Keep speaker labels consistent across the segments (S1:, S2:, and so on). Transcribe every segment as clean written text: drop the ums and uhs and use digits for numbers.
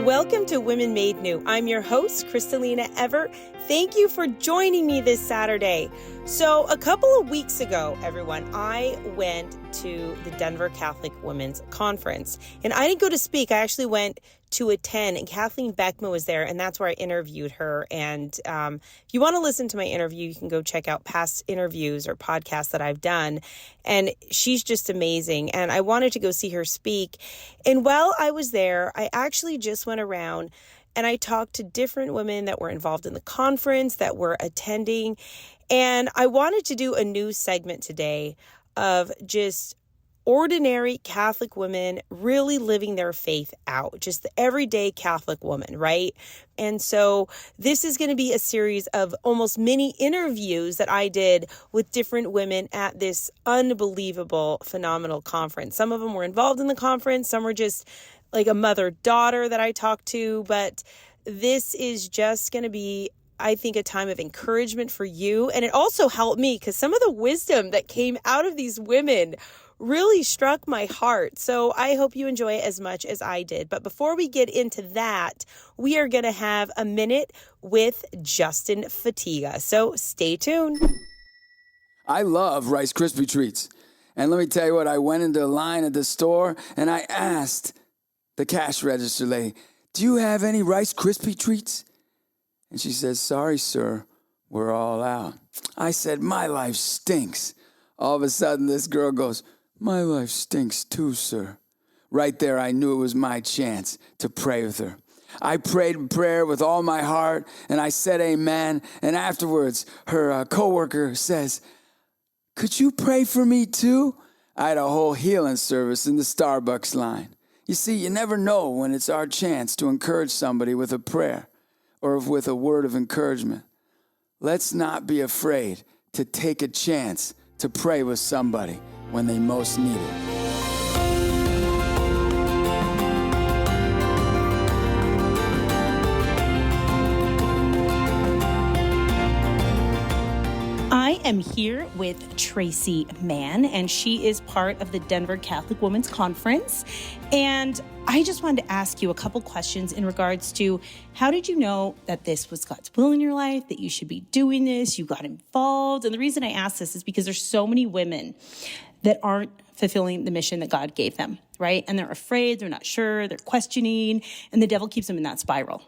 S1: Welcome to Women Made New. I'm your host, Crystalina Evert. Thank you for joining me this Saturday. So a couple of weeks ago, everyone, I went to the Denver Catholic Women's Conference. And I didn't go to speak. I actually went to attend, and Kathleen Beckman was there, and that's where I interviewed her. And if you want to listen to my interview, you can go check out past interviews or podcasts that I've done. And she's just amazing. And I wanted to go see her speak. And while I was there, I actually just went around and I talked to different women that were involved in the conference, that were attending. And I wanted to do a new segment today of just ordinary Catholic women really living their faith out, just the everyday Catholic woman, right? And so this is going to be a series of almost mini interviews that I did with different women at this unbelievable, phenomenal conference. Some of them were involved in the conference. Some were just like a mother-daughter that I talked to. But this is just going to be, I think, a time of encouragement for you. And it also helped me because some of the wisdom that came out of these women really struck my heart. So I hope you enjoy it as much as I did. But before we get into that, we are going to have a minute with Justin Fatiga. So stay tuned.
S2: I love Rice Krispie treats. And let me tell you what, I went into a line at the store and I asked the cash register lady, "Do you have any Rice Krispie treats?" And she says, "Sorry, sir, we're all out." I said, "My life stinks." All of a sudden, this girl goes, "My life stinks too, sir." Right there, I knew it was my chance to pray with her. I prayed prayer with all my heart, and I said amen. And afterwards, her coworker says, "Could you pray for me too?" I had a whole healing service in the Starbucks line. You see, you never know when it's our chance to encourage somebody with a prayer or with a word of encouragement. Let's not be afraid to take a chance to pray with somebody when they most need it.
S1: I am here with Tracy Mann, and she is part of the Denver Catholic Women's Conference. And I just wanted to ask you a couple questions in regards to how did you know that this was God's will in your life, that you should be doing this, you got involved? And the reason I ask this is because there's so many women that aren't fulfilling the mission that God gave them, right? And they're afraid, they're not sure, they're questioning, and the devil keeps them in that spiral.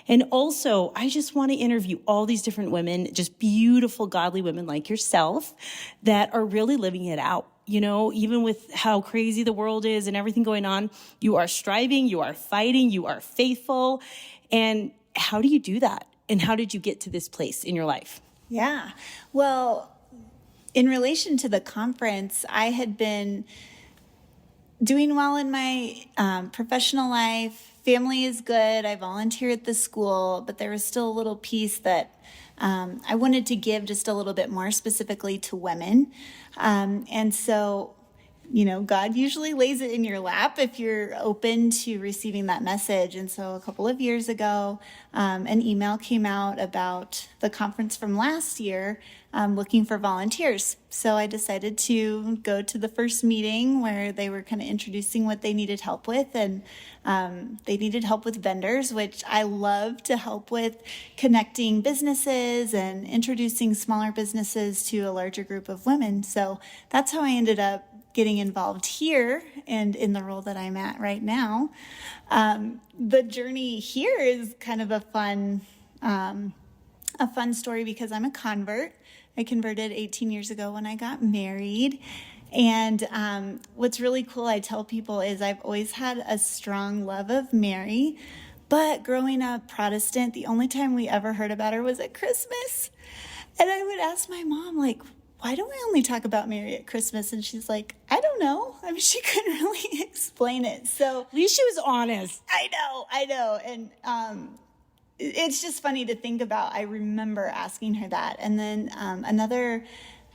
S1: And also, I just want to interview all these different women, just beautiful, godly women like yourself that are really living it out. You know, even with how crazy the world is and everything going on, you are striving, you are fighting, you are faithful. And how do you do that? And how did you get to this place in your life?
S3: Yeah, well, in relation to the conference, I had been doing well in my professional life. Family is good. I volunteer at the school, but there was still a little piece that I wanted to give just a little bit more specifically to women. And so, you know, God usually lays it in your lap if you're open to receiving that message. And so a couple of years ago, an email came out about the conference from last year, looking for volunteers. So I decided to go to the first meeting where they were kind of introducing what they needed help with. And they needed help with vendors, which I love to help with connecting businesses and introducing smaller businesses to a larger group of women. So that's how I ended up getting involved here and in the role that I'm at right now. The journey here is kind of a fun story because I'm a convert. I converted 18 years ago when I got married. And what's really cool, I tell people, is I've always had a strong love of Mary. But growing up Protestant, the only time we ever heard about her was at Christmas. And I would ask my mom, like, why do we only talk about Mary at Christmas? And she's like, I don't know. I mean, she couldn't really explain it. So
S1: At least she was honest.
S3: I know. And it's just funny to think about. I remember asking her that. And then another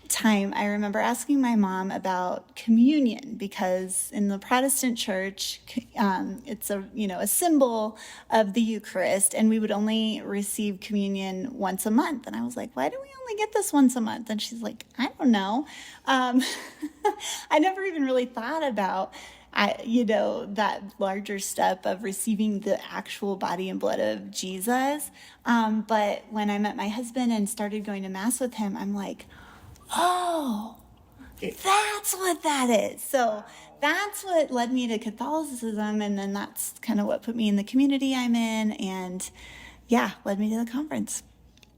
S3: time I remember asking my mom about communion, because in the Protestant church, it's a symbol of the Eucharist, and we would only receive communion once a month. And I was like, why do we only get this once a month? And she's like, I don't know. I never even really thought about that larger step of receiving the actual body and blood of Jesus. But when I met my husband and started going to Mass with him, I'm like, oh, that's what that is. So that's what led me to Catholicism. And then that's kind of what put me in the community I'm in. And yeah, led me to the conference.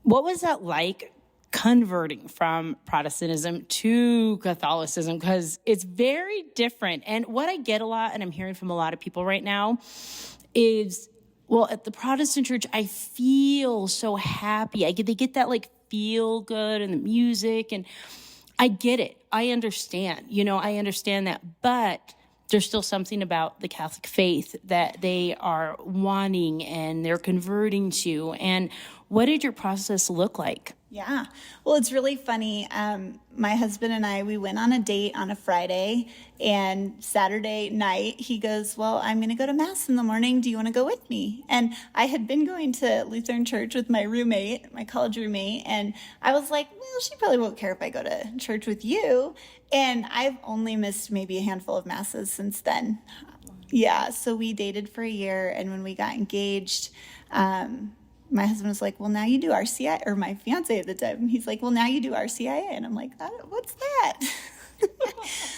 S1: What was that like converting from Protestantism to Catholicism? Because it's very different. And what I get a lot, and I'm hearing from a lot of people right now, is, well, at the Protestant church, I feel so happy. They get that like feel good and the music, and I get it. I understand. I understand that. But there's still something about the Catholic faith that they are wanting and they're converting to. And what did your process look like?
S3: Yeah. Well, it's really funny. My husband and I, we went on a date on a Friday, and Saturday night he goes, well, I'm going to go to Mass in the morning. Do you want to go with me? And I had been going to Lutheran church with my roommate, my college roommate. And I was like, well, she probably won't care if I go to church with you. And I've only missed maybe a handful of Masses since then. Yeah. So we dated for a year. And when we got engaged, my husband was like, well, now you do RCIA, or my fiance at the time. He's like, well, now you do RCIA. And I'm like, what's that?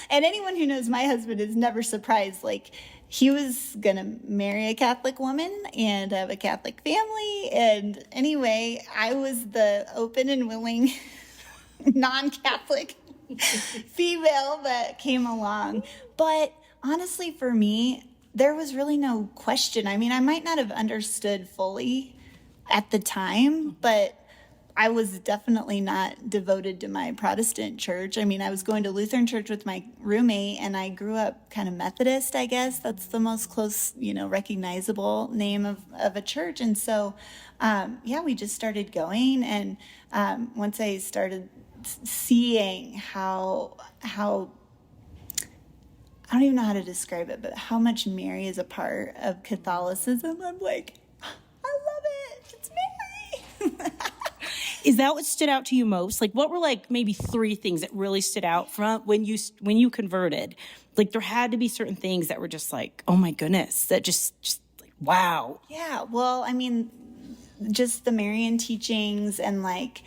S3: And anyone who knows my husband is never surprised. Like, he was going to marry a Catholic woman and have a Catholic family. And anyway, I was the open and willing non-Catholic female that came along. But honestly, for me, there was really no question. I mean, I might not have understood fully at the time, but I was definitely not devoted to my Protestant church. I mean, I was going to Lutheran church with my roommate, and I grew up kind of Methodist, I guess. That's the most close, recognizable name of a church. And so, we just started going. And once I started seeing how I don't even know how to describe it, but how much Mary is a part of Catholicism, I'm like, I love it. It's Mary.
S1: Is that what stood out to you most? Like, what were like maybe 3 things that really stood out from when you converted? Like, there had to be certain things that were just like, oh my goodness, that just like, wow.
S3: Yeah. Well, I mean, just the Marian teachings, and like,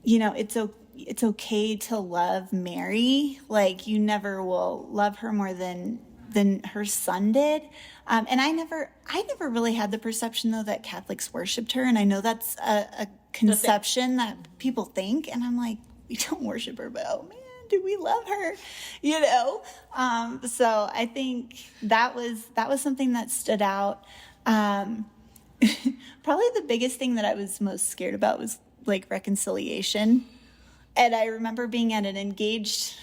S3: it's okay to love Mary. Like, you never will love her more than her son did. And I never really had the perception, though, that Catholics worshipped her. And I know that's a conception that people think. And I'm like, we don't worship her, but oh man, do we love her? So I think that was something that stood out. Probably the biggest thing that I was most scared about was like reconciliation. And I remember being at an engaged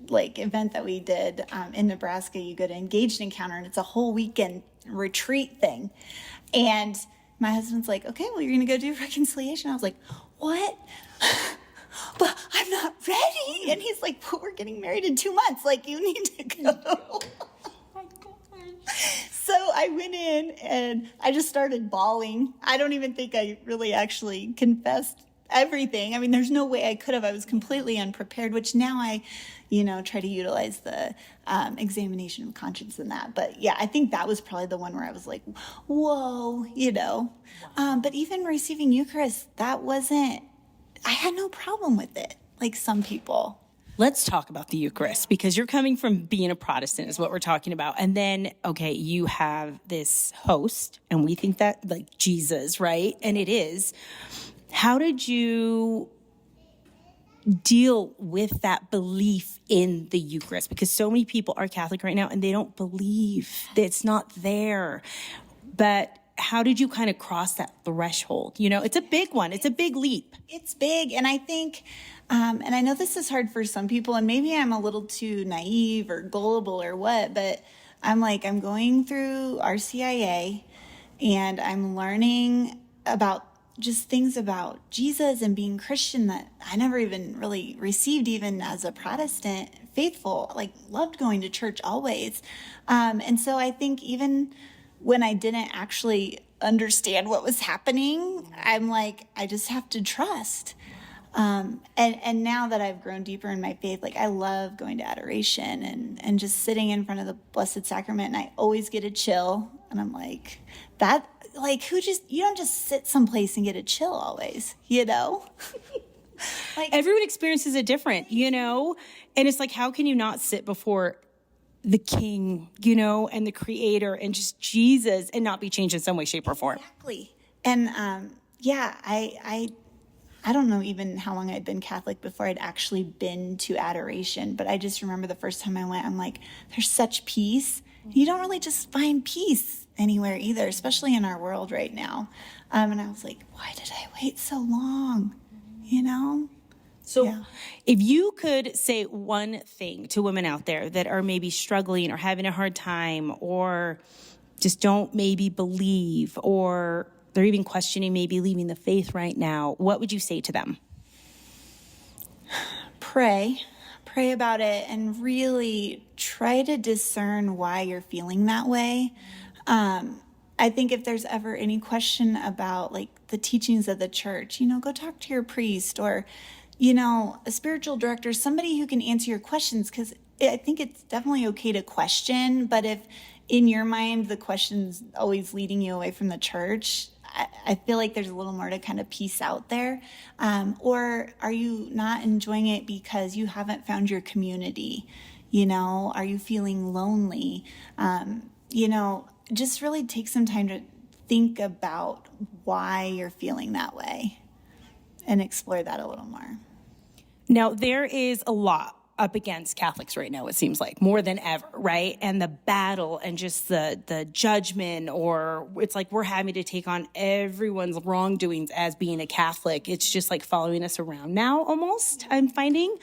S3: event that we did in Nebraska. You go to Engaged Encounter, and it's a whole weekend retreat thing. And my husband's like, okay, well, you're going to go do reconciliation. I was like, what? But I'm not ready. And he's like, but we're getting married in 2 months. Like, you need to go. So I went in and I just started bawling. I don't even think I really actually confessed everything. I mean, there's no way I could have. I was completely unprepared, which now I, try to utilize the examination of conscience in that. But yeah, I think that was probably the one where I was like, whoa, But even receiving Eucharist, I had no problem with it, like some people.
S1: Let's talk about the Eucharist, because you're coming from being a Protestant is what we're talking about. And then, okay, you have this host, and we think that like Jesus, right? And it is. How did you deal with that belief in the Eucharist? Because so many people are Catholic right now and they don't believe that it's not there. But how did you kind of cross that threshold? It's a big one. It's a big leap.
S3: It's big. And I think, and I know this is hard for some people, and maybe I'm a little too naive or gullible or what, but I'm going through RCIA and I'm learning about just things about Jesus and being Christian that I never even really received, even as a Protestant faithful, loved going to church always. And so I think even when I didn't actually understand what was happening, I'm like, I just have to trust. And now that I've grown deeper in my faith, like I love going to adoration and just sitting in front of the Blessed Sacrament, and I always get a chill. And I'm like, that, like, you don't just sit someplace and get a chill always,
S1: Like everyone experiences it different, And it's like, how can you not sit before the King, and the Creator and just Jesus and not be changed in some way, shape, or form?
S3: Exactly. And I don't know even how long I'd been Catholic before I'd actually been to adoration, but I just remember the first time I went, I'm like, there's such peace. You don't really just find peace anywhere either, especially in our world right now. And I was like, why did I wait so long?
S1: So if you could say one thing to women out there that are maybe struggling or having a hard time or just don't maybe believe, or they're even questioning maybe leaving the faith right now, what would you say to them?
S3: Pray about it and really try to discern why you're feeling that way. I think if there's ever any question about like the teachings of the church, go talk to your priest or, a spiritual director, somebody who can answer your questions, because I think it's definitely okay to question, but if in your mind the question's always leading you away from the church, I feel like there's a little more to kind of piece out there. Or are you not enjoying it because you haven't found your community? Are you feeling lonely? Just really take some time to think about why you're feeling that way and explore that a little more.
S1: Now, there is a lot up against Catholics right now, it seems like, more than ever, right? And the battle and just the judgment, or it's like we're having to take on everyone's wrongdoings as being a Catholic. It's just like following us around now, almost, I'm finding.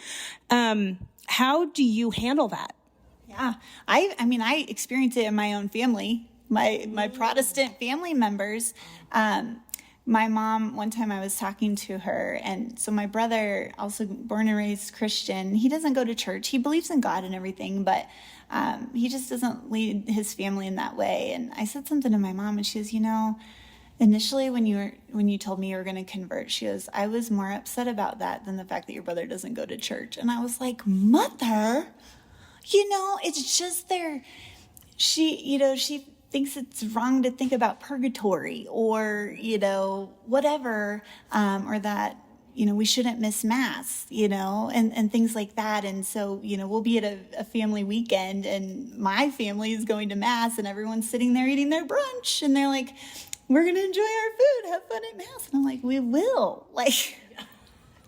S1: How do you handle that?
S3: Yeah, I experience it in my own family, my Protestant family members. My mom, one time I was talking to her, and so my brother, also born and raised Christian, he doesn't go to church. He believes in God and everything, but he just doesn't lead his family in that way. And I said something to my mom, and she goes, initially when you told me you were going to convert, she goes, I was more upset about that than the fact that your brother doesn't go to church. And I was like, Mother, it's just she thinks it's wrong to think about purgatory or, whatever, or that, we shouldn't miss mass, and things like that. And so, we'll be at a family weekend and my family is going to mass and everyone's sitting there eating their brunch and they're like, we're going to enjoy our food, have fun at mass. And I'm like, we will.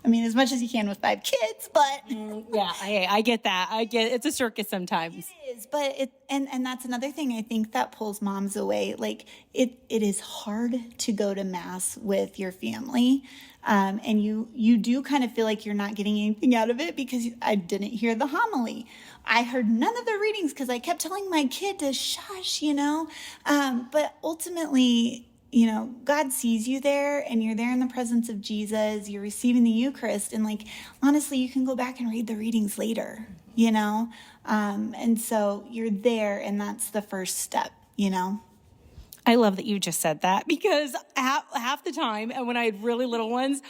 S3: As much as you can with 5 kids, but
S1: yeah, I get that. It's a circus sometimes.
S3: It is, but and that's another thing I think that pulls moms away. Like it is hard to go to mass with your family, and you do kind of feel like you're not getting anything out of it because I didn't hear the homily. I heard none of the readings because I kept telling my kid to shush, but ultimately, God sees you there and you're there in the presence of Jesus, you're receiving the Eucharist. And honestly, you can go back and read the readings later, and so you're there and that's the first step,
S1: I love that you just said that because half the time, and when I had really little ones,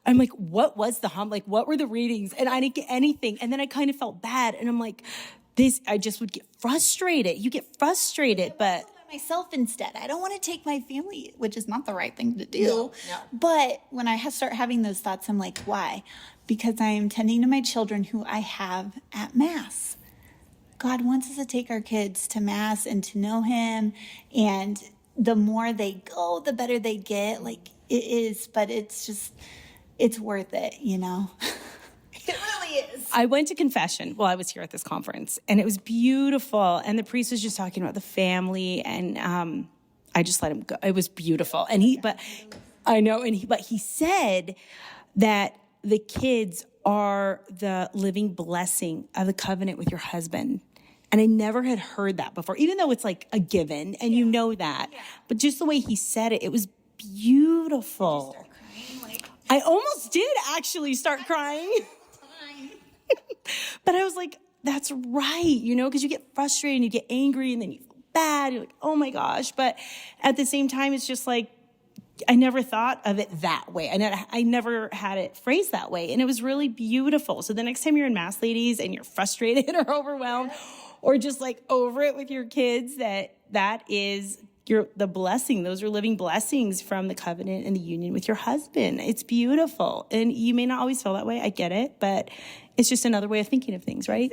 S1: I'm like, what was the what were the readings? And I didn't get anything. And then I kind of felt bad. And I'm like, I just would get frustrated. You get frustrated, but
S3: myself instead. I don't want to take my family, which is not the right thing to do. No. But when I start having those thoughts, I'm like, why? Because I am tending to my children who I have at Mass. God wants us to take our kids to Mass and to know Him. And the more they go, the better they get. It is, but it's worth it, It really is.
S1: I went to confession while I was here at this conference, and it was beautiful. And the priest was just talking about the family, and I just let him go. It was beautiful. And he said that the kids are the living blessing of the covenant with your husband. And I never had heard that before, even though it's like a given, and you know that. Yeah. But just the way he said it was beautiful. Did you start crying? I almost did actually start crying. But I was like, that's right, because you get frustrated and you get angry and then you feel bad. You're like, oh my gosh. But at the same time, it's just like, I never thought of it that way. I never had it phrased that way. And it was really beautiful. So the next time you're in Mass, ladies, and you're frustrated or overwhelmed or just like over it with your kids, that is the blessing. Those are living blessings from the covenant and the union with your husband. It's beautiful. And you may not always feel that way. I get it. But it's just another way of thinking of things, right?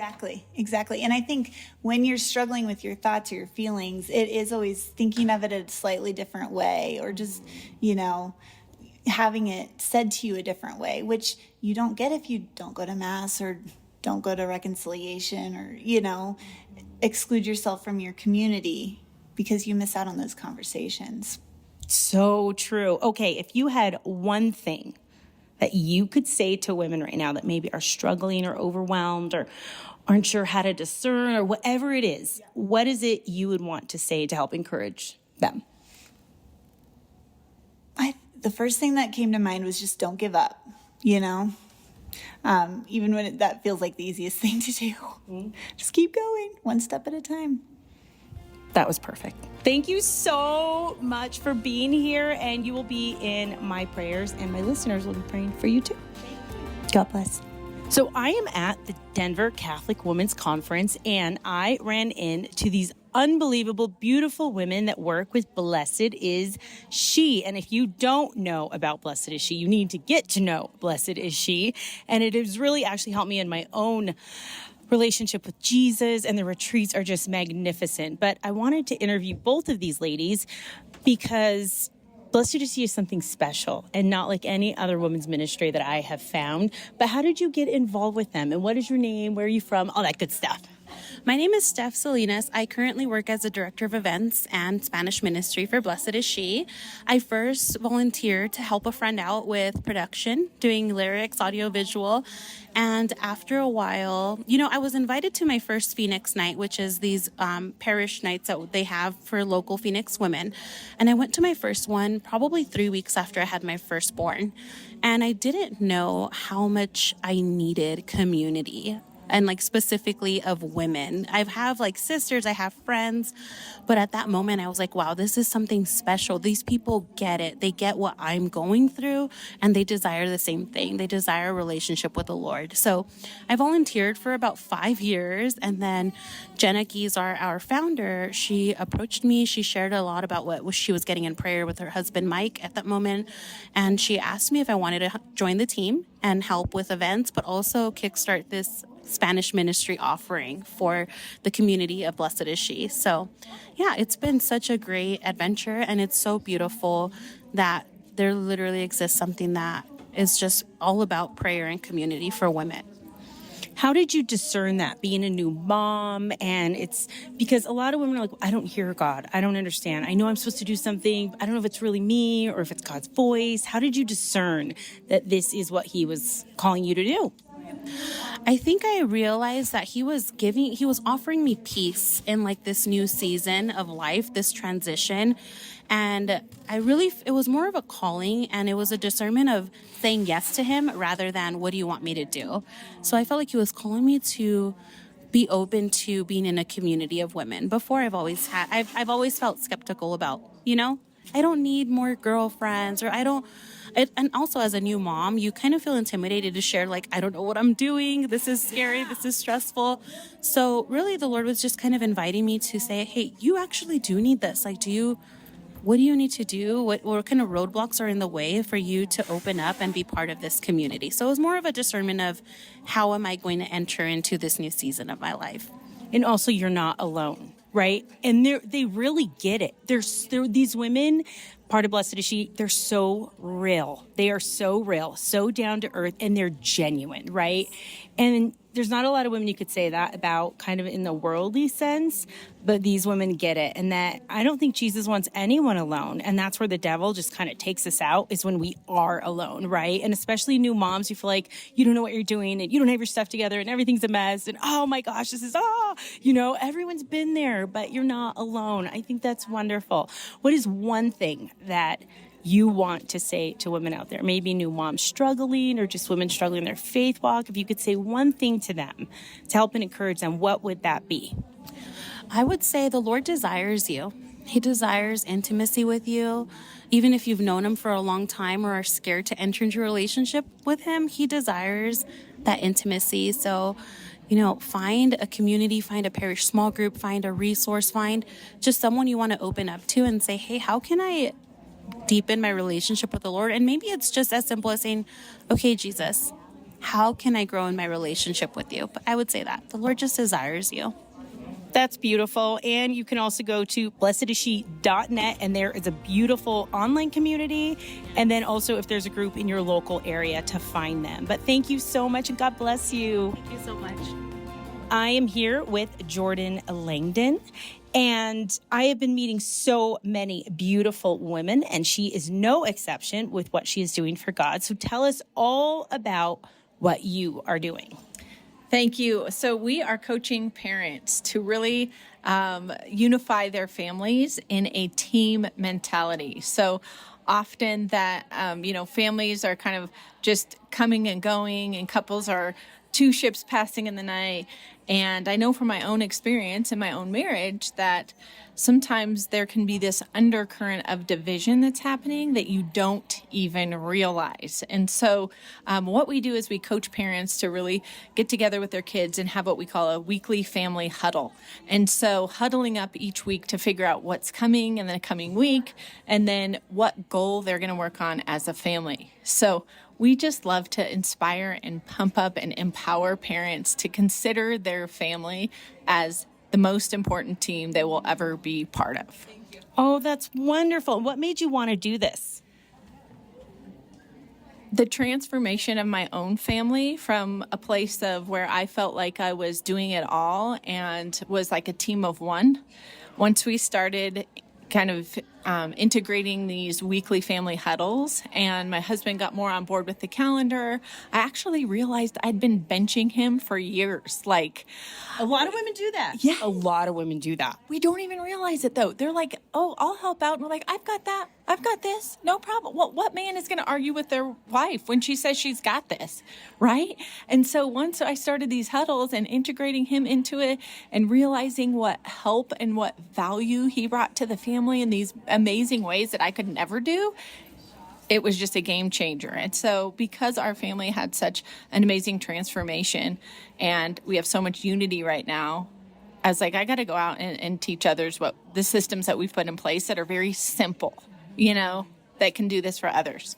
S3: Exactly. And I think when you're struggling with your thoughts or your feelings, it is always thinking of it a slightly different way, or just, having it said to you a different way, which you don't get if you don't go to Mass or don't go to reconciliation, or, exclude yourself from your community because you miss out on those conversations.
S1: So true. Okay, if you had one thing that you could say to women right now that maybe are struggling or overwhelmed or aren't sure how to discern or whatever it is, what is it you would want to say to help encourage them?
S3: The first thing that came to mind was just don't give up, even when that feels like the easiest thing to do. Mm-hmm. Just keep going, one step at a time.
S1: That was perfect. Thank you so much for being here, and you will be in my prayers, and my listeners will be praying for you too. God bless. So I am at the Denver Catholic Women's Conference, and I ran into these unbelievable, beautiful women that work with Blessed Is She. And if you don't know about Blessed Is She, you need to get to know Blessed Is She. And it has really actually helped me in my own relationship with Jesus, and the retreats are just magnificent. But I wanted to interview both of these ladies because Blessed Is She is something special and not like any other women's ministry that I have found. But how did you get involved with them? And what is your name? Where are you from? All that good stuff.
S4: My name is Steph Salinas. I currently work as a director of events and Spanish ministry for Blessed Is She. I first volunteered to help a friend out with production, doing lyrics, audio, visual. And after a while, I was invited to my first Phoenix night, which is these parish nights that they have for local Phoenix women. And I went to my first one probably 3 weeks after I had my firstborn. And I didn't know how much I needed community, and specifically of women. I have sisters, I have friends, but at that moment I was like, wow, this is something special. These people get it. They get what I'm going through, and they desire the same thing. They desire a relationship with the Lord. So I volunteered for about 5 years, and then Jenna Gies, our founder, she approached me. She shared a lot about what she was getting in prayer with her husband, Mike, at that moment. And she asked me if I wanted to join the team and help with events, but also kickstart this Spanish ministry offering for the community of Blessed Is She. So yeah, it's been such a great adventure, and it's so beautiful that there literally exists something that is just all about prayer and community for women.
S1: How did you discern that, being a new mom? And it's because a lot of women are like, I don't hear God. I don't understand. I know I'm supposed to do something, but I don't know if it's really me or if it's God's voice. How did you discern that this is what he was calling you to do?
S4: I think I realized that he was offering me peace in this new season of life, this transition. And it was more of a calling, and it was a discernment of saying yes to him rather than what do you want me to do? So I felt like he was calling me to be open to being in a community of women. Before I've always felt skeptical about, I don't need more girlfriends, or and also as a new mom, you kind of feel intimidated to share, I don't know what I'm doing. This is scary. This is stressful. So really the Lord was just kind of inviting me to say, hey, you actually do need this. What do you need to do? What kind of roadblocks are in the way for you to open up and be part of this community? So it was more of a discernment of how am I going to enter into this new season of my life?
S1: And also, you're not alone, right? And they really get it. They're these women, part of Blessed Is She, they're so real. They are so real, so down to earth, and they're genuine, right? And there's not a lot of women you could say that about kind of in the worldly sense, but these women get it. And that I don't think Jesus wants anyone alone. And that's where the devil just kind of takes us out, is when we are alone, right? And especially new moms, you feel like you don't know what you're doing and you don't have your stuff together and everything's a mess. And oh my gosh, this is, everyone's been there, but you're not alone. I think that's wonderful. What is one thing that you want to say to women out there, maybe new moms struggling or just women struggling in their faith walk? If you could say one thing to them to help and encourage them, what would that be?
S4: I would say the Lord desires you. He desires intimacy with you. Even if you've known him for a long time or are scared to enter into a relationship with him, he desires that intimacy. So, find a community, find a parish small group, find a resource, find just someone you want to open up to and say, hey, how can I deepen my relationship with the Lord? And maybe it's just as simple as saying, okay, Jesus, how can I grow in my relationship with you? But I would say that the Lord just desires you.
S1: That's beautiful. And you can also go to blessedisshe.net, and there is a beautiful online community. And then also if there's a group in your local area to find them. But thank you so much, and God bless you.
S4: Thank you so much.
S1: I am here with Jordan Langdon, and I have been meeting so many beautiful women, and she is no exception with what she is doing for God. So tell us all about what you are doing.
S5: Thank you. So we are coaching parents to really unify their families in a team mentality. So often that, families are kind of just coming and going, and couples are two ships passing in the night. And I know from my own experience in my own marriage that sometimes there can be this undercurrent of division that's happening that you don't even realize. And so what we do is we coach parents to really get together with their kids and have what we call a weekly family huddle. And so huddling up each week to figure out what's coming in the coming week, and then what goal they're going to work on as a family. So we just love to inspire and pump up and empower parents to consider their family as the most important team they will ever be part of.
S1: Oh, that's wonderful. What made you want to do this?
S5: The transformation of my own family from a place of where I felt like I was doing it all and was like a team of one. Once we started kind of integrating these weekly family huddles, and my husband got more on board with the calendar, I actually realized I'd been benching him for years. Like,
S1: A lot of women do that.
S5: Yeah.
S1: A lot of women do that.
S5: we don't even realize it though. They're like, oh, I'll help out. And we're like, I've got that. I've got this. No problem. Well, what man is going to argue with their wife when she says she's got this? Right? And so once I started these huddles and integrating him into it and realizing what help and what value he brought to the family in these amazing ways that I could never do, it was just a game changer. And so because our family had such an amazing transformation and we have so much unity right now, I was like, I got to go out and teach others what the systems that we've put in place that are very simple, that can do this for others.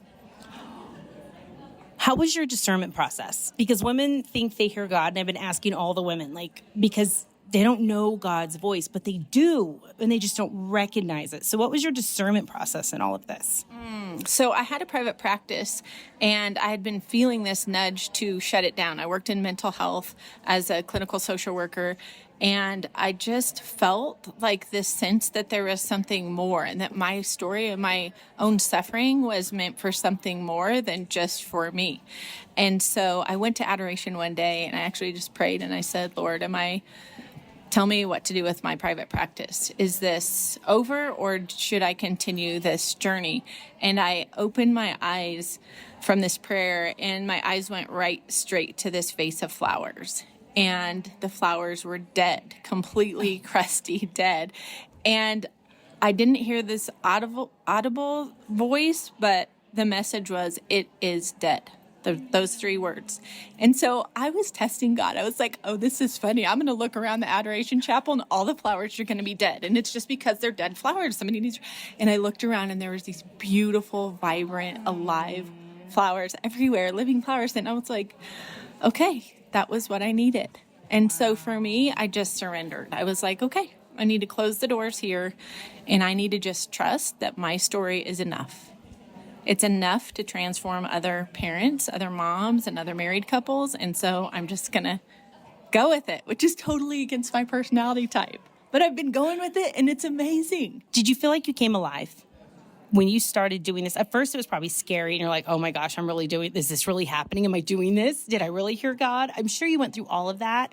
S1: How was your discernment process? Because women think they hear God, and I've been asking all the women, because they don't know God's voice, but they do, and they just don't recognize it. So what was your discernment process in all of this?
S5: So I had a private practice, and I had been feeling this nudge to shut it down. I worked in mental health as a clinical social worker, and I just felt like this sense that there was something more, and that my story and my own suffering was meant for something more than just for me. And so I went to adoration one day, and I actually just prayed, and I said, Lord, tell me what to do with my private practice. Is this over, or should I continue this journey? And I opened my eyes from this prayer, and my eyes went right straight to this vase of flowers. And the flowers were dead, completely crusty, dead. And I didn't hear this audible voice, but the message was, it is dead. Those 3 words. And so I was testing God. I was like, oh, this is funny. I'm going to look around the Adoration Chapel and all the flowers are going to be dead. And it's just because they're dead flowers. Somebody needs. And I looked around and there was these beautiful, vibrant, alive flowers everywhere, living flowers. And I was like, okay, that was what I needed. And so for me, I just surrendered. I was like, okay, I need to close the doors here. And I need to just trust that my story is enough. It's enough to transform other parents, other moms, and other married couples. And so I'm just going to go with it, which is totally against my personality type. But I've been going with it, and it's amazing.
S1: Did you feel like you came alive when you started doing this? At first, it was probably scary, and you're like, oh my gosh, I'm really doing this. Is this really happening? Am I doing this? Did I really hear God? I'm sure you went through all of that,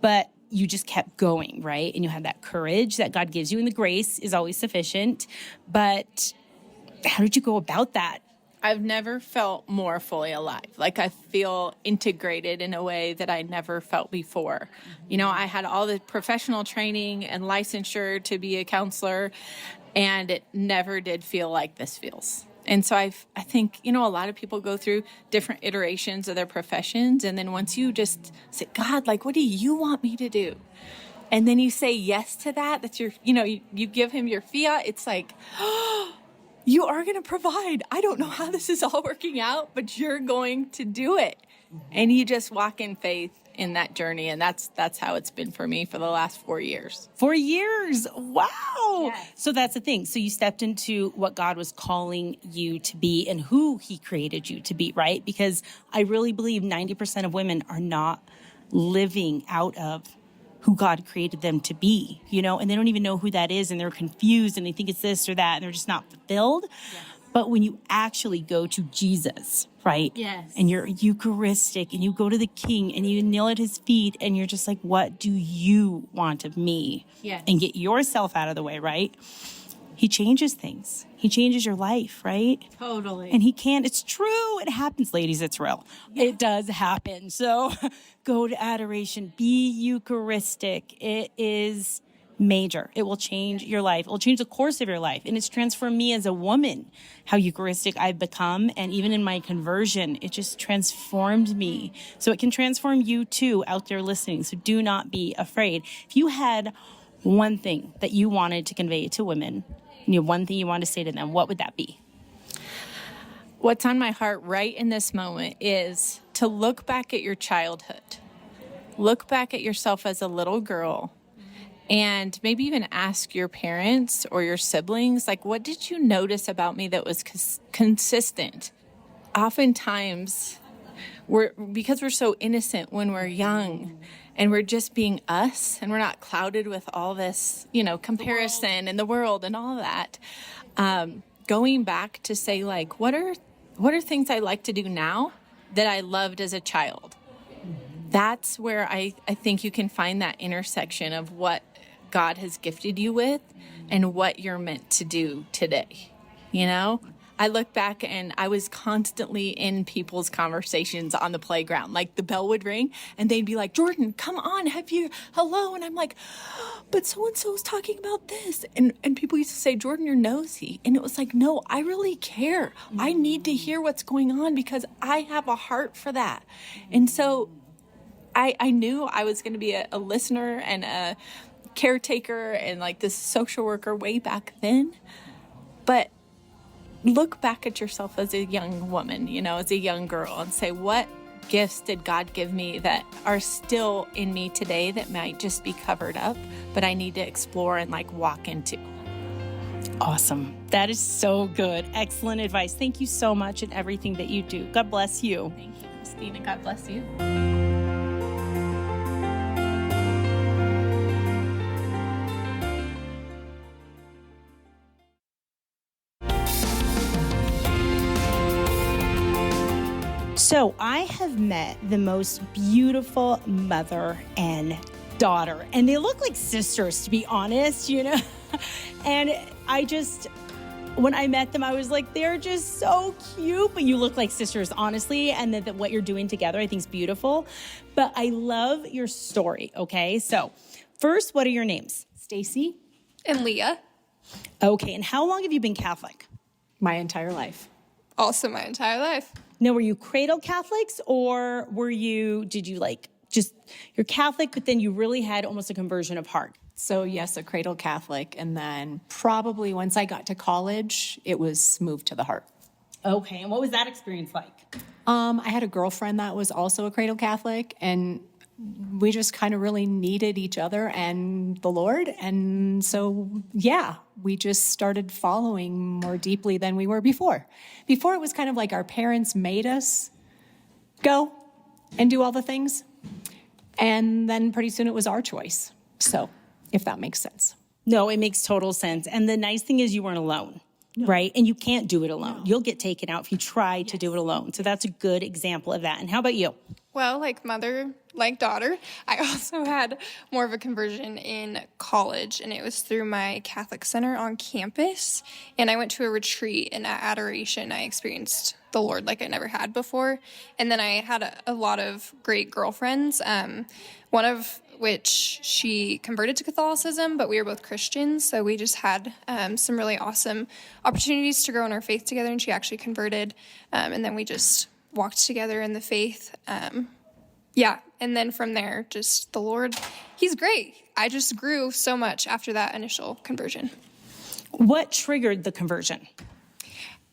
S1: but you just kept going, right? And you had that courage that God gives you, and the grace is always sufficient. But how did you go about that?
S5: I've never felt more fully alive. Like I feel integrated in a way that I never felt before. You know, I had all the professional training and licensure to be a counselor, and it never did feel like this feels. And so I think, you know, a lot of people go through different iterations of their professions. And then once you just say, God, like, what do you want me to do? And then you say yes to that, that's your, you know, you give him your fiat. It's like, oh, you are going to provide. I don't know how this is all working out, but you're going to do it. And you just walk in faith in that journey. And that's how it's been for me for the last 4 years.
S1: 4 years. Wow.
S5: Yes.
S1: So that's the thing. So you stepped into what God was calling you to be and who he created you to be, right? Because I really believe 90% of women are not living out of who God created them to be, you know, and they don't even know who that is, and they're confused and they think it's this or that, and they're just not fulfilled. Yes. But when you actually go to Jesus, right?
S5: Yes.
S1: And you're Eucharistic and you go to the King and you kneel at his feet and you're just like, what do you want of me?
S5: Yes.
S1: And get yourself out of the way, right? He changes things. He changes your life, right?
S5: Totally.
S1: And he can. It's true. It happens, ladies. It's real. Yeah. It does happen. So go to adoration. Be Eucharistic. It is major. It will change your life. It will change the course of your life. And it's transformed me as a woman, how Eucharistic I've become. And even in my conversion, it just transformed me. So it can transform you too out there listening. So do not be afraid. If you had one thing that you wanted to convey to women, you know, one thing you wanted to say to them, what would that be?
S5: What's on my heart right in this moment is to look back at your childhood. Look back at yourself as a little girl and maybe even ask your parents or your siblings, like, what did you notice about me that was consistent? Oftentimes, because we're so innocent when we're young and we're just being us and we're not clouded with all this, you know, comparison and the world and all that, going back to say, like, what are things I like to do now that I loved as a child? That's where I think you can find that intersection of what God has gifted you with and what you're meant to do today. You know, I look back and I was constantly in people's conversations on the playground. Like the bell would ring and they'd be like, Jordan, come on, hello. And I'm like, but so-and-so is talking about this. And people used to say, Jordan, you're nosy. And it was like, no, I really care. I need to hear what's going on because I have a heart for that. And so I knew I was going to be a listener and a caretaker and like this social worker way back then. But look back at yourself as a young woman, you know, as a young girl and say, what gifts did God give me that are still in me today that might just be covered up, but I need to explore and like walk into?
S1: Awesome. That is so good. Excellent advice. Thank you so much in everything that you do. God bless you.
S5: Thank you, Christina. God bless you.
S1: So I have met the most beautiful mother and daughter, and they look like sisters, to be honest, you know? And when I met them, I was like, they're just so cute, but you look like sisters, honestly. And that what you're doing together, I think is beautiful. But I love your story, okay? So first, what are your names?
S6: Stacy.
S7: And Leah.
S1: Okay, and how long have you been Catholic?
S6: My entire life.
S7: Also my entire life.
S1: Now, were you cradle Catholics, or did you you're Catholic, but then you really had almost a conversion of heart?
S6: So yes, a cradle Catholic. And then probably once I got to college, it was moved to the heart.
S1: Okay, and what was that experience like?
S6: I had a girlfriend that was also a cradle Catholic, and we just kind of really needed each other and the Lord. And so, yeah, we just started following more deeply than we were before. Before, it was kind of like our parents made us go and do all the things. And then pretty soon it was our choice. So, if that makes sense.
S1: No, it makes total sense. And the nice thing is you weren't alone. right? And you can't do it alone. You'll get taken out if you try to do it alone. So that's a good example of that. And how about you?
S7: Well, like mother, like daughter, I also had more of a conversion in college, and it was through my Catholic center on campus. And I went to a retreat, and at adoration, I experienced the Lord like I never had before. And then I had a lot of great girlfriends, one of which she converted to Catholicism, but we were both Christians, so we just had some really awesome opportunities to grow in our faith together, and she actually converted, and then we just walked together in the faith. And then from there, just the Lord, he's great. I just grew so much after that initial conversion.
S1: What triggered the conversion?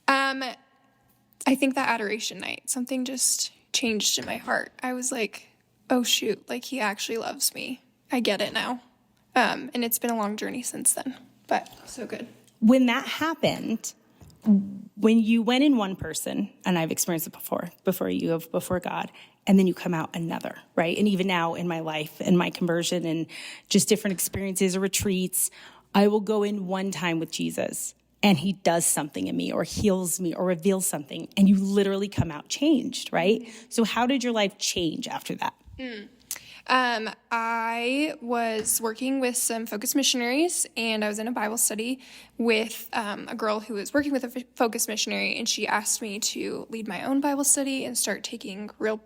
S7: I think that adoration night, something just changed in my heart. I was like, oh shoot, like he actually loves me. I get it now. And it's been a long journey since then, but so good.
S1: When that happened, when you went in one person, and I've experienced it before God, and then you come out another, right? And even now in my life and my conversion and just different experiences or retreats, I will go in one time with Jesus and he does something in me or heals me or reveals something, and you literally come out changed, right? So how did your life change after that?
S7: I was working with some Focus missionaries, and I was in a Bible study with a girl who was working with a Focus missionary, and she asked me to lead my own Bible study and start taking real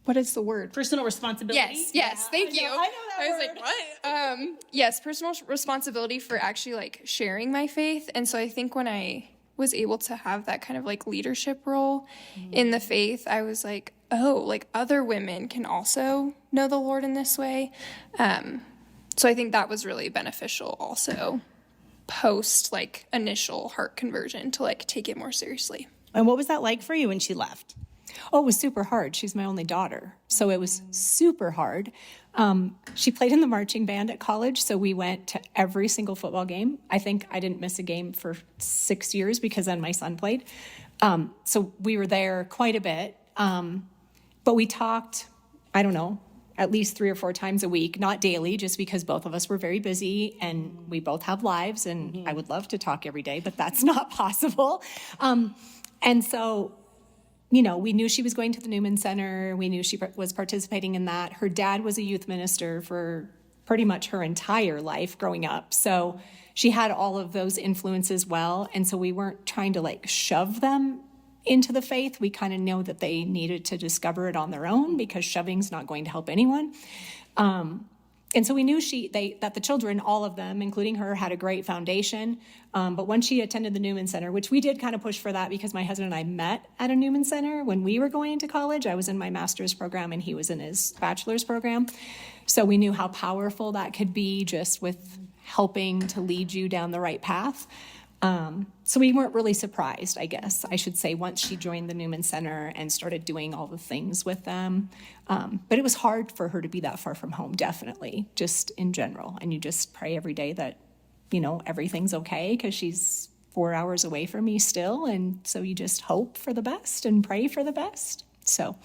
S7: what is the word?
S1: Personal responsibility.
S7: Yes, thank you.
S1: I know that
S7: was like, what? Yes, personal responsibility for actually like sharing my faith. And so I think when I was able to have that kind of like leadership role in the faith, I was like, oh, like other women can also know the Lord in this way. So I think that was really beneficial also post like initial heart conversion to like take it more seriously.
S1: And what was that like for you when she left?
S6: Oh, it was super hard. She's my only daughter. So it was super hard. She played in the marching band at college, so we went to every single football game. I think I didn't miss a game for 6 years because then my son played. So we were there quite a bit. But we talked, I don't know, at least 3 or 4 times a week, not daily, just because both of us were very busy and we both have lives, and I would love to talk every day, but that's not possible. And so, you know, we knew she was going to the Newman Center. We knew she was participating in that. Her dad was a youth minister for pretty much her entire life growing up. So she had all of those influences well. And so we weren't trying to like shove them into the faith. We kind of know that they needed to discover it on their own because shoving's not going to help anyone. And so we knew that the children, all of them, including her, had a great foundation. But when she attended the Newman Center, which we did kind of push for that because my husband and I met at a Newman Center when we were going to college. I was in my master's program and he was in his bachelor's program. So we knew how powerful that could be just with helping to lead you down the right path. So we weren't really surprised, I guess, I should say, once she joined the Newman Center and started doing all the things with them. But it was hard for her to be that far from home, definitely, just in general. And you just pray every day that, you know, everything's okay because she's 4 hours away from me still. And so you just hope for the best and pray for the best. So,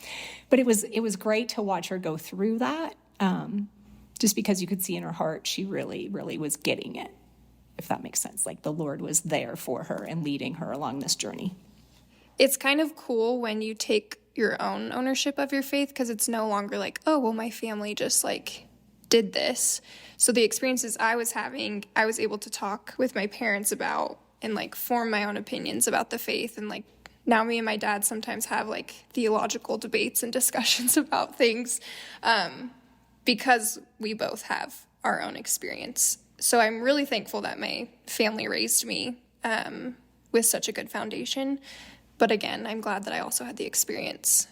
S6: but it was great to watch her go through that, just because you could see in her heart she really, really was getting it. If that makes sense, like the Lord was there for her and leading her along this journey.
S7: It's kind of cool when you take your own ownership of your faith because it's no longer like, oh, well, my family just like did this. So the experiences I was having, I was able to talk with my parents about and like form my own opinions about the faith. And like now me and my dad sometimes have like theological debates and discussions about things because we both have our own experience. So I'm really thankful that my family raised me with such a good foundation. But again, I'm glad that I also had the experience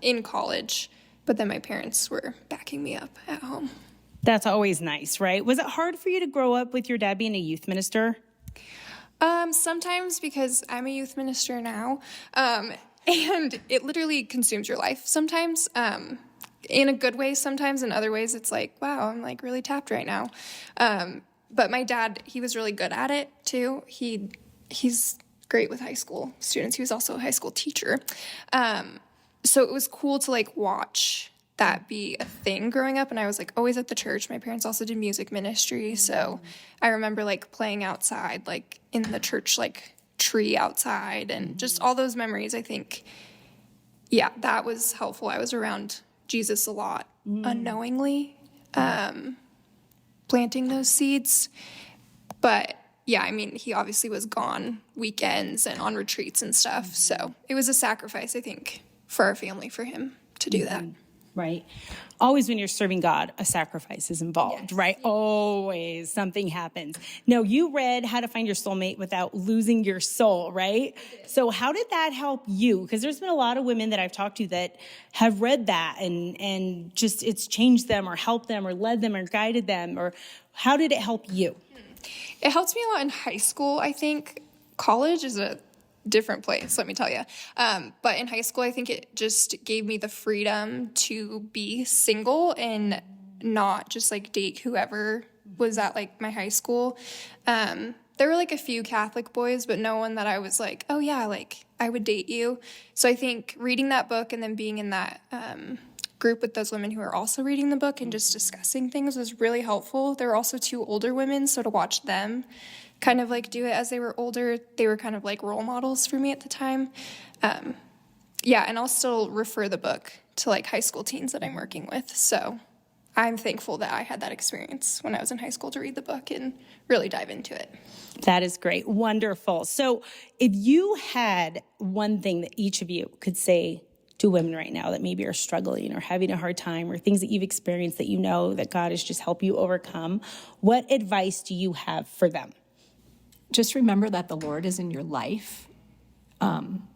S7: in college, but then my parents were backing me up at home.
S1: That's always nice, right? Was it hard for you to grow up with your dad being a youth minister?
S7: Sometimes because I'm a youth minister now, and it literally consumes your life sometimes. In a good way sometimes, in other ways it's like, wow, I'm like really tapped right now. But my dad, he was really good at it too. He's great with high school students. He was also a high school teacher. So it was cool to like watch that be a thing growing up. And I was like always at the church. My parents also did music ministry. So I remember like playing outside, like in the church, like tree outside, and just all those memories. I think, yeah, that was helpful. I was around Jesus a lot unknowingly, planting those seeds. But yeah, I mean, he obviously was gone weekends and on retreats and stuff. So it was a sacrifice, I think, for our family, for him to do that.
S1: Right. Always when you're serving God, a sacrifice is involved, right? Always something happens. Now, you read How to Find Your Soulmate Without Losing Your Soul, right? So how did that help you? Because there's been a lot of women that I've talked to that have read that and just it's changed them or helped them or led them or guided them. Or how did it help you?
S7: It helped me a lot in high school, I think. College is a different place, let me tell you. But in high school, I think it just gave me the freedom to be single and not just like date whoever was at like my high school. There were like a few Catholic boys, but no one that I was like, oh yeah, like I would date you. So I think reading that book and then being in that group with those women who are also reading the book and just discussing things was really helpful. There were also 2 older women, so to watch them kind of like do it as they were older, they were kind of like role models for me at the time. Yeah, and I'll still refer the book to like high school teens that I'm working with. So I'm thankful that I had that experience when I was in high school to read the book and really dive into it.
S1: That is great. Wonderful. So if you had one thing that each of you could say to women right now that maybe are struggling or having a hard time or things that you've experienced that you know that God has just helped you overcome, what advice do you have for them?
S6: Just remember that the Lord is in your life. I'm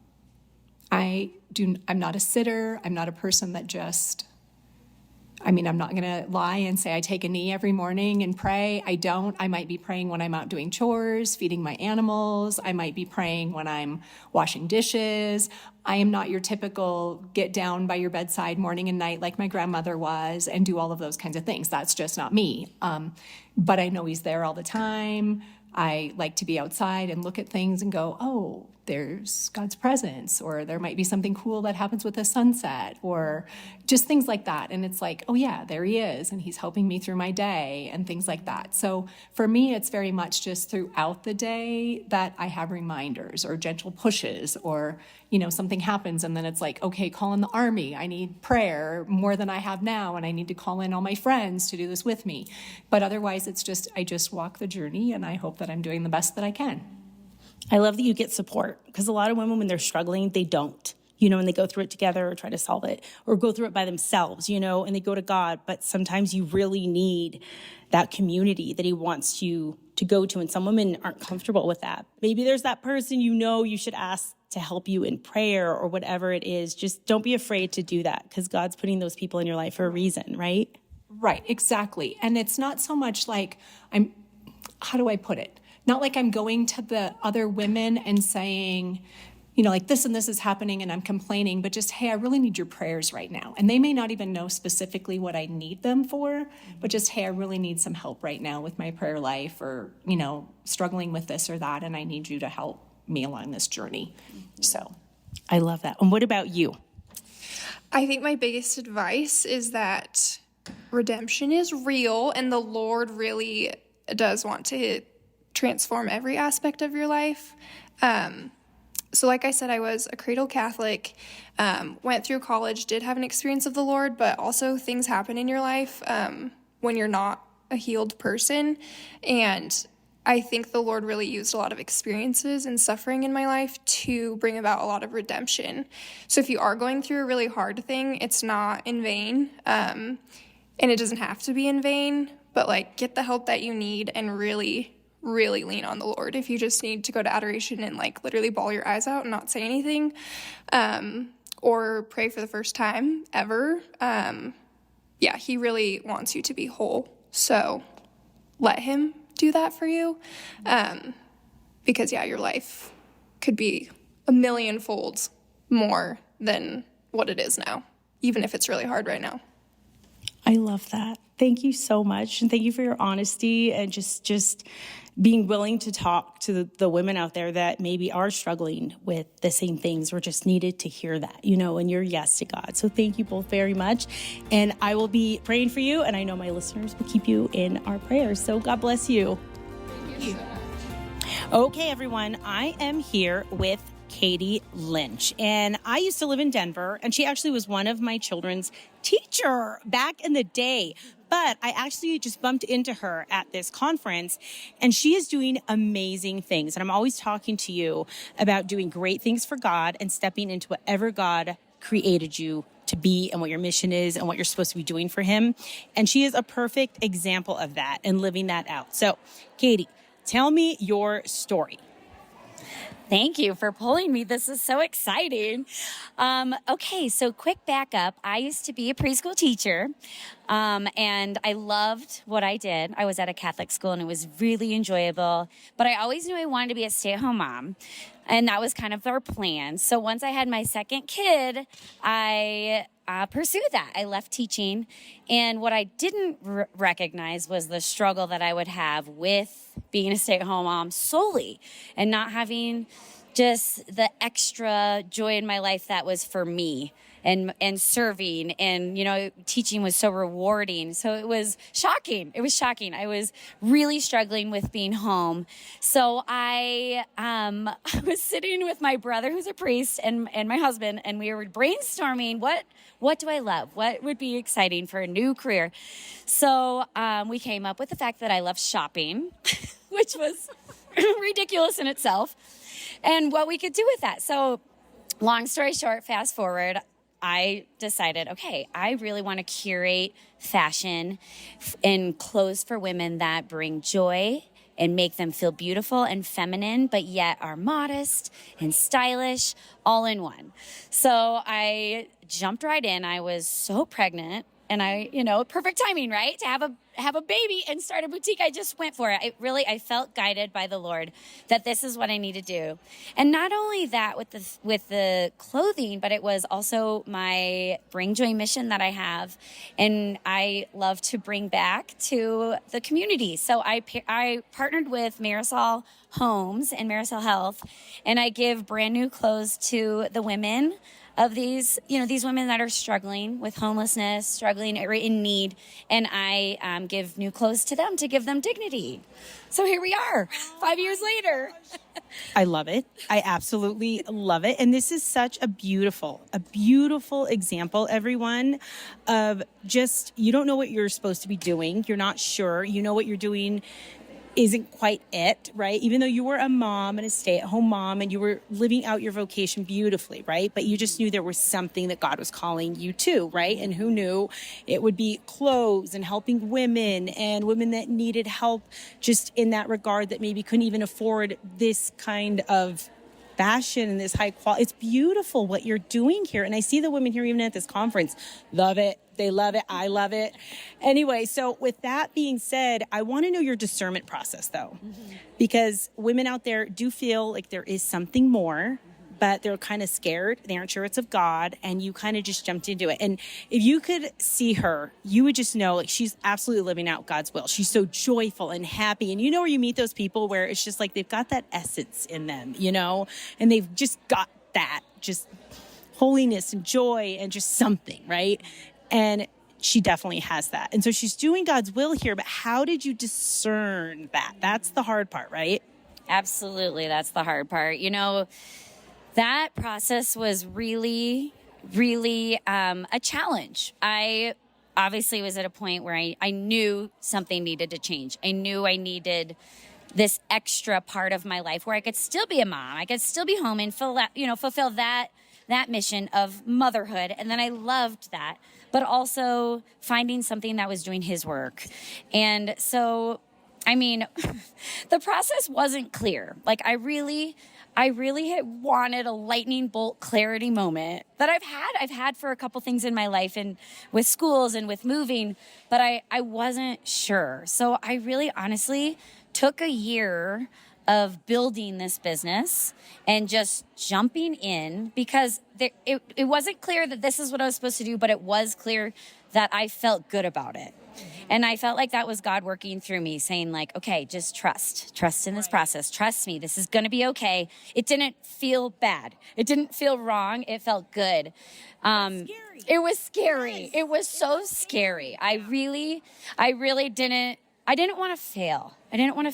S6: not a sitter. I'm not a person that I'm not going to lie and say I take a knee every morning and pray. I don't. I might be praying when I'm out doing chores, feeding my animals. I might be praying when I'm washing dishes. I am not your typical get down by your bedside morning and night like my grandmother was and do all of those kinds of things. That's just not me. But I know he's there all the time. I like to be outside and look at things and go, oh, there's God's presence, or there might be something cool that happens with the sunset, or just things like that. And it's like, oh yeah, there he is, and he's helping me through my day and things like that. So for me, it's very much just throughout the day that I have reminders or gentle pushes, or, something happens and then it's like, okay, call in the army. I need prayer more than I have now, and I need to call in all my friends to do this with me. But otherwise, I just walk the journey, and I hope that I'm doing the best that I can.
S1: I love that you get support, because a lot of women, when they're struggling, they don't, and they go through it together or try to solve it or go through it by themselves, and they go to God. But sometimes you really need that community that he wants you to go to. And some women aren't comfortable with that. Maybe there's that person, you should ask to help you in prayer or whatever it is. Just don't be afraid to do that, because God's putting those people in your life for a reason, right?
S6: Right, exactly. And it's not so much like how do I put it? Not like I'm going to the other women and saying, like this and this is happening and I'm complaining, but just, hey, I really need your prayers right now. And they may not even know specifically what I need them for, but just, hey, I really need some help right now with my prayer life, or, struggling with this or that, and I need you to help me along this journey. So
S1: I love that. And what about you?
S7: I think my biggest advice is that redemption is real, and the Lord really does want to transform every aspect of your life. So like I said, I was a cradle Catholic, went through college, did have an experience of the Lord, but also things happen in your life when you're not a healed person. And I think the Lord really used a lot of experiences and suffering in my life to bring about a lot of redemption. So if you are going through a really hard thing, it's not in vain, and it doesn't have to be in vain, but get the help that you need and really lean on the Lord. If you just need to go to adoration and literally bawl your eyes out and not say anything, or pray for the first time ever, he really wants you to be whole. So let him do that for you, because your life could be a million-fold more than what it is now, even if it's really hard right now.
S1: I love that. Thank you so much. And thank you for your honesty and just being willing to talk to the women out there that maybe are struggling with the same things or just needed to hear that, and your yes to God. So thank you both very much. And I will be praying for you, and I know my listeners will keep you in our prayers. So God bless you.
S7: Thank you.
S1: Okay, everyone, I am here with Katie Lynch, and I used to live in Denver, and she actually was one of my children's teacher back in the day. But I actually just bumped into her at this conference, and she is doing amazing things. And I'm always talking to you about doing great things for God and stepping into whatever God created you to be and what your mission is and what you're supposed to be doing for him. And she is a perfect example of that and living that out. So, Katie, tell me your story.
S8: Thank you for pulling me. This is so exciting. Okay, so quick backup. I used to be a preschool teacher, and I loved what I did. I was at a Catholic school, and it was really enjoyable. But I always knew I wanted to be a stay-at-home mom, and that was kind of our plan. So once I had my second kid, I pursued that. I left teaching, and what I didn't recognize was the struggle that I would have with being a stay-at-home mom solely and not having just the extra joy in my life that was for me and serving, and teaching was so rewarding. So it was shocking. I was really struggling with being home. So I was sitting with my brother, who's a priest, and my husband, and we were brainstorming what do I love? What would be exciting for a new career? So we came up with the fact that I love shopping, which was ridiculous in itself, and what we could do with that. So long story short, fast forward, I decided, okay, I really want to curate fashion and clothes for women that bring joy and make them feel beautiful and feminine, but yet are modest and stylish all in one. So I jumped right in. I was so pregnant, and perfect timing, right? To have a baby and start a boutique. I just went for it. I felt guided by the Lord that this is what I need to do. And not only that with the clothing, but it was also my Bring Joy mission that I have. And I love to bring back to the community. So I partnered with Marisol Homes and Marisol Health, and I give brand new clothes to the women of these women that are struggling with homelessness, struggling or in need, and I give new clothes to them to give them dignity. So here we are, 5 years later.
S1: I love it. I absolutely love it. And this is such a beautiful example, everyone, of just, you don't know what you're supposed to be doing. You're not sure. You know what you're doing isn't quite it, right? Even though you were a mom and a stay-at-home mom and you were living out your vocation beautifully, right? But you just knew there was something that God was calling you to, right? And who knew it would be clothes and helping women and women that needed help just in that regard that maybe couldn't even afford this kind of fashion and this high quality. It's beautiful what you're doing here. And I see the women here even at this conference love it. They love it. I love it. Anyway, so with that being said, I want to know your discernment process, though, because women out there do feel like there is something more, but they're kind of scared. They aren't sure it's of God, and you kind of just jumped into it. And if you could see her, you would just know, like, she's absolutely living out God's will. She's so joyful and happy. And you know where you meet those people where it's just like they've got that essence in them, and they've just got that just holiness and joy and just something, right? And she definitely has that. And so she's doing God's will here, but how did you discern that? That's the hard part, right?
S8: Absolutely. That's the hard part. That process was really, really a challenge. I obviously was at a point where I knew something needed to change. I knew I needed this extra part of my life where I could still be a mom. I could still be home and fulfill that mission of motherhood. And then I loved that, but also finding something that was doing his work. And so, the process wasn't clear. Like I really had wanted a lightning bolt clarity moment that I've had for a couple things in my life and with schools and with moving, but I wasn't sure. So I really honestly took a year of building this business and just jumping in, because it wasn't clear that this is what I was supposed to do, but it was clear that I felt good about it. And I felt like that was God working through me, saying like, okay, just trust in this process. Trust me. This is going to be okay. It didn't feel bad. It didn't feel wrong. It felt good. It was scary. It was so scary. I really didn't want to fail. I didn't want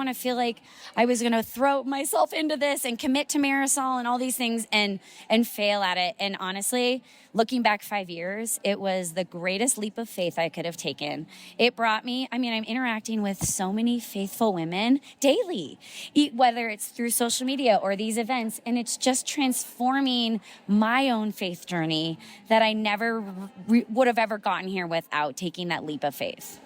S8: to feel like I was going to throw myself into this and commit to Marisol and all these things and fail at it. And honestly, looking back 5 years, it was the greatest leap of faith I could have taken. It brought me, I'm interacting with so many faithful women daily, whether it's through social media or these events, and it's just transforming my own faith journey that I never would have ever gotten here without taking that leap of faith.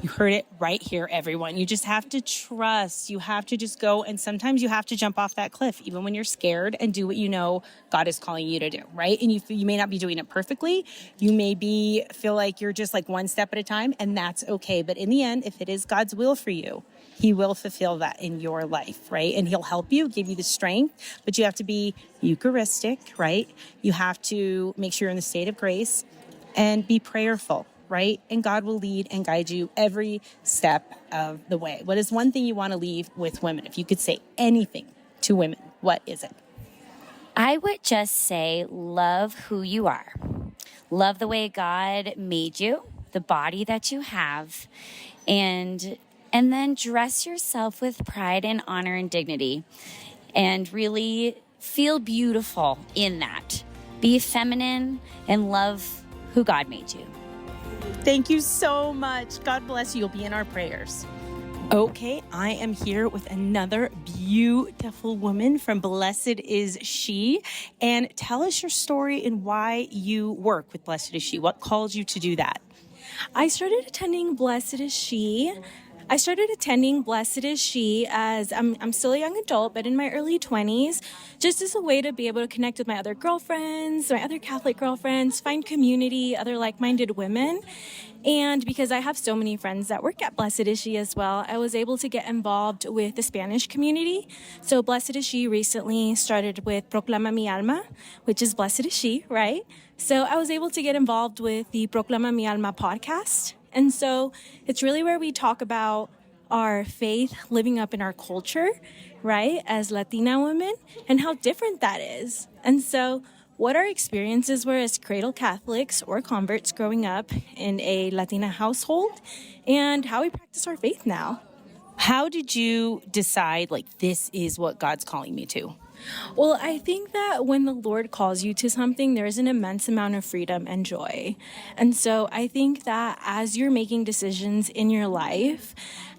S1: You heard it right here, everyone. You just have to trust. You have to just go, and sometimes you have to jump off that cliff, even when you're scared, and do what you know God is calling you to do, right? And you may not be doing it perfectly. You may feel like you're just like one step at a time, and that's okay. But in the end, if it is God's will for you, He will fulfill that in your life, right? And He'll help you, give you the strength, but you have to be Eucharistic, right? You have to make sure you're in the state of grace and be prayerful, right? And God will lead and guide you every step of the way. What is one thing you want to leave with women? If you could say anything to women, what is it?
S8: I would just say, love who you are. Love the way God made you, the body that you have, and then dress yourself with pride and honor and dignity, and really feel beautiful in that. Be feminine and love who God made you.
S1: Thank you so much. God bless you. You'll be in our prayers. Okay, I am here with another beautiful woman from Blessed Is She. And tell us your story and why you work with Blessed Is She. What called you to do that?
S9: I started attending Blessed Is She as I'm still a young adult, but in my early 20s, just as a way to be able to connect with my other girlfriends, my other Catholic girlfriends, find community, other like-minded women. And because I have so many friends that work at Blessed Is She as well, I was able to get involved with the Spanish community. So Blessed Is She recently started with Proclama Mi Alma, which is Blessed Is She, right? So I was able to get involved with the Proclama Mi Alma podcast. And so it's really where we talk about our faith living up in our culture, right, as Latina women, and how different that is. And so what our experiences were as cradle Catholics or converts growing up in a Latina household, and how we practice our faith now.
S1: How did you decide, like, this is what God's calling me to?
S9: Well, I think that when the Lord calls you to something, there's an immense amount of freedom and joy. And so I think that as you're making decisions in your life,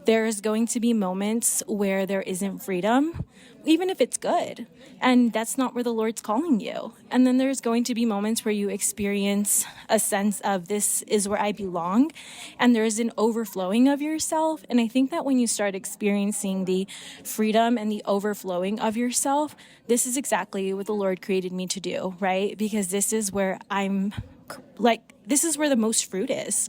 S9: there's going to be moments where there isn't freedom, even if it's good. And that's not where the Lord's calling you. And then there's going to be moments where you experience a sense of this is where I belong. And there is an overflowing of yourself. And I think that when you start experiencing the freedom and the overflowing of yourself, this is exactly what the Lord created me to do, right? Because this is where this is where the most fruit is.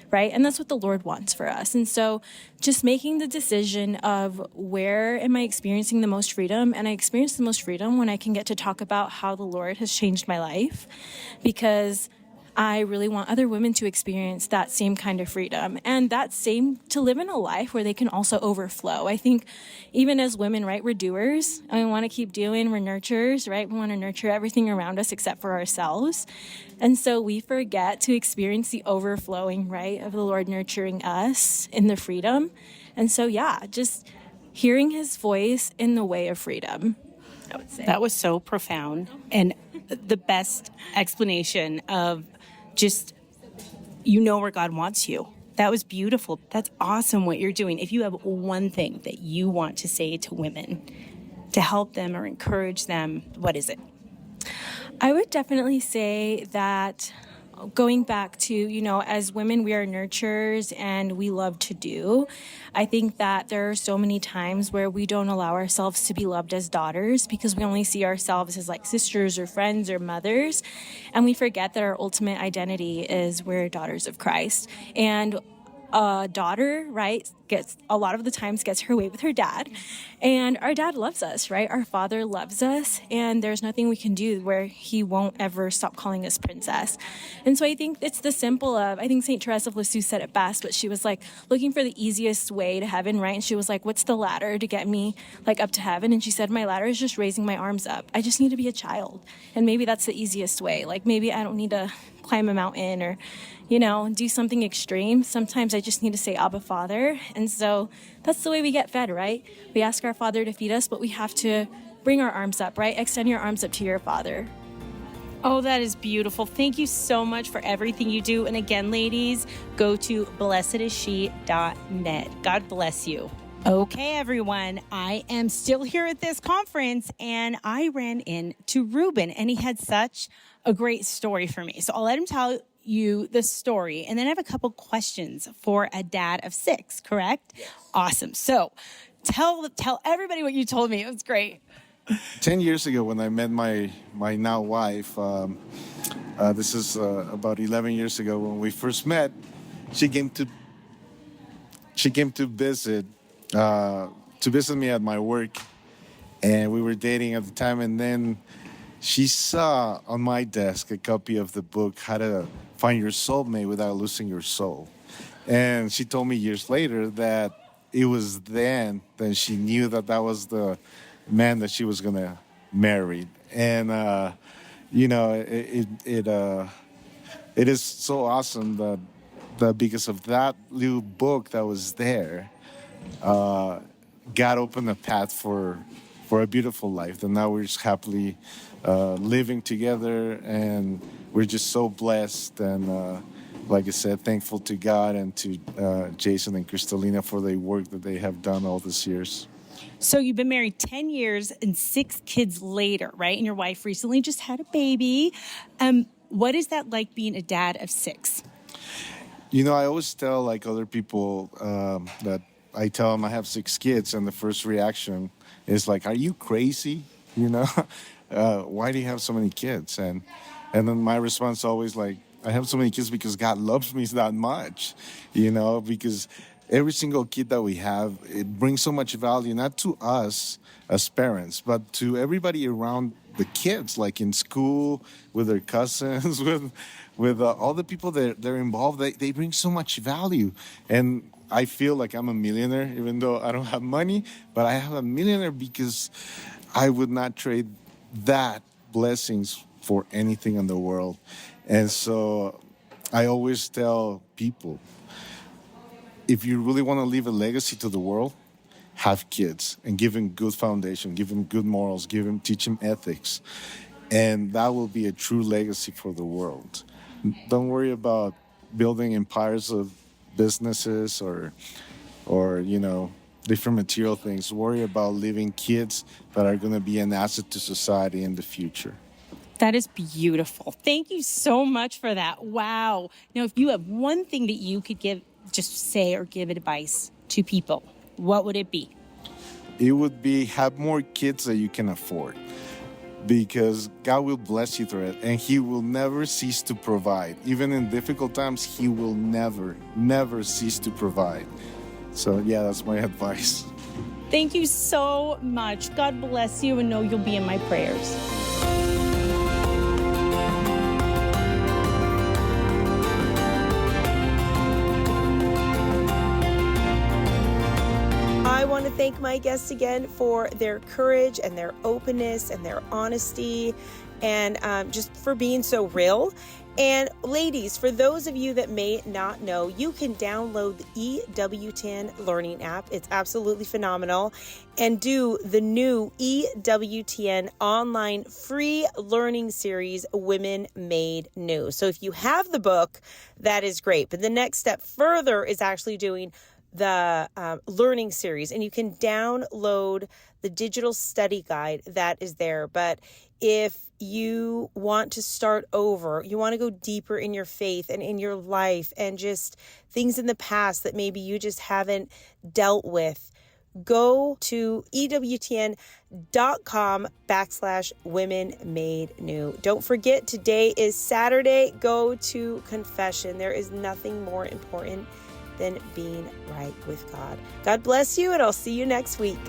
S9: Right? And that's what the Lord wants for us. And so just making the decision of where am I experiencing the most freedom? And I experience the most freedom when I can get to talk about how the Lord has changed my life, because I really want other women to experience that same kind of freedom and that same to live in a life where they can also overflow. I think even as women, right, we're doers and we want to keep doing, we're nurturers, right? We want to nurture everything around us except for ourselves. And so we forget to experience the overflowing, right, of the Lord nurturing us in the freedom. And so, yeah, just hearing His voice in the way of freedom, I would say.
S1: That was so profound and the best explanation of just, where God wants you. That was beautiful. That's awesome what you're doing. If you have one thing that you want to say to women to help them or encourage them, what is it?
S9: I would definitely say that going back to, as women, we are nurturers and we love to do. I think that there are so many times where we don't allow ourselves to be loved as daughters because we only see ourselves as like sisters or friends or mothers. And we forget that our ultimate identity is we're daughters of Christ. And a daughter, right, gets a lot of the times gets her way with her dad. And our dad loves us, right? Our father loves us, and there's nothing we can do where he won't ever stop calling us princess. And so I think it's the simple of, I think St. Teresa of Lisieux said it best, but she was like looking for the easiest way to heaven, right? And she was like, what's the ladder to get me like up to heaven? And she said, my ladder is just raising my arms up. I just need to be a child. And maybe that's the easiest way. Like maybe I don't need to climb a mountain or, do something extreme. Sometimes I just need to say Abba Father. And so that's the way we get fed, right? We ask our Father to feed us, but we have to bring our arms up, right? Extend your arms up to your Father.
S1: Oh, that is beautiful. Thank you so much for everything you do. And again, ladies, go to blessedisshe.net. God bless you. Okay, everyone, I am still here at this conference, and I ran into Ruben, and he had such a great story for me. So I'll let him tell you the story, and then I have a couple questions for a dad of 6, correct? Yes. Awesome. So tell everybody what you told me. It was great.
S10: 10 years ago when I met my now wife, this is about 11 years ago when we first met, she came to visit me at my work, and we were dating at the time, and then she saw on my desk a copy of the book, How to Find Your Soulmate Without Losing Your Soul. And she told me years later that it was then that she knew that was the man that she was going to marry. And, it is so awesome that because of that little book that was there, God opened a path for a beautiful life. And now we're just happily living together, and we're just so blessed. And like I said, thankful to God and to Jason and Crystalina for the work that they have done all these years.
S1: So you've been married 10 years and 6 kids later, right? And your wife recently just had a baby. What is that like being a dad of 6?
S10: I always tell other people that I tell them I have 6 kids, and the first reaction is like, "Are you crazy? Why do you have so many kids?" And then my response is always like, "I have so many kids because God loves me that much, because every single kid that we have, it brings so much value, not to us as parents, but to everybody around the kids, like in school, with their cousins, with all the people that they're involved. They bring so much value." And I feel like I'm a millionaire, even though I don't have money, but I have a millionaire because I would not trade that blessings for anything in the world. And so I always tell people, if you really want to leave a legacy to the world, have kids and give them good foundation, give them good morals, teach them ethics. And that will be a true legacy for the world. Don't worry about building empires of businesses or different material things. Worry about leaving kids that are going to be an asset to society in the future.
S1: That is beautiful. Thank you so much for that. Wow. Now, if you have one thing that you could give advice to people, what would it be?
S10: It would be have more kids that you can afford, because God will bless you through it, and He will never cease to provide. Even in difficult times, He will never cease to provide. So yeah, that's my advice.
S1: Thank you so much. God bless you, and know you'll be in my prayers. I want to thank my guests again for their courage and their openness and their honesty, and just for being so real. And ladies, for those of you that may not know, you can download the EWTN Learning app. It's absolutely phenomenal. And do the new EWTN online free learning series, Women Made New. So if you have the book, that is great. But the next step further is actually doing the learning series, and you can download the digital study guide that is there. But if you want to start over, you want to go deeper in your faith and in your life and just things in the past that maybe you just haven't dealt with, go to EWTN.com/Women Made New. Don't forget, today is Saturday. Go to confession. There is nothing more important than being right with God. God bless you, and I'll see you next week.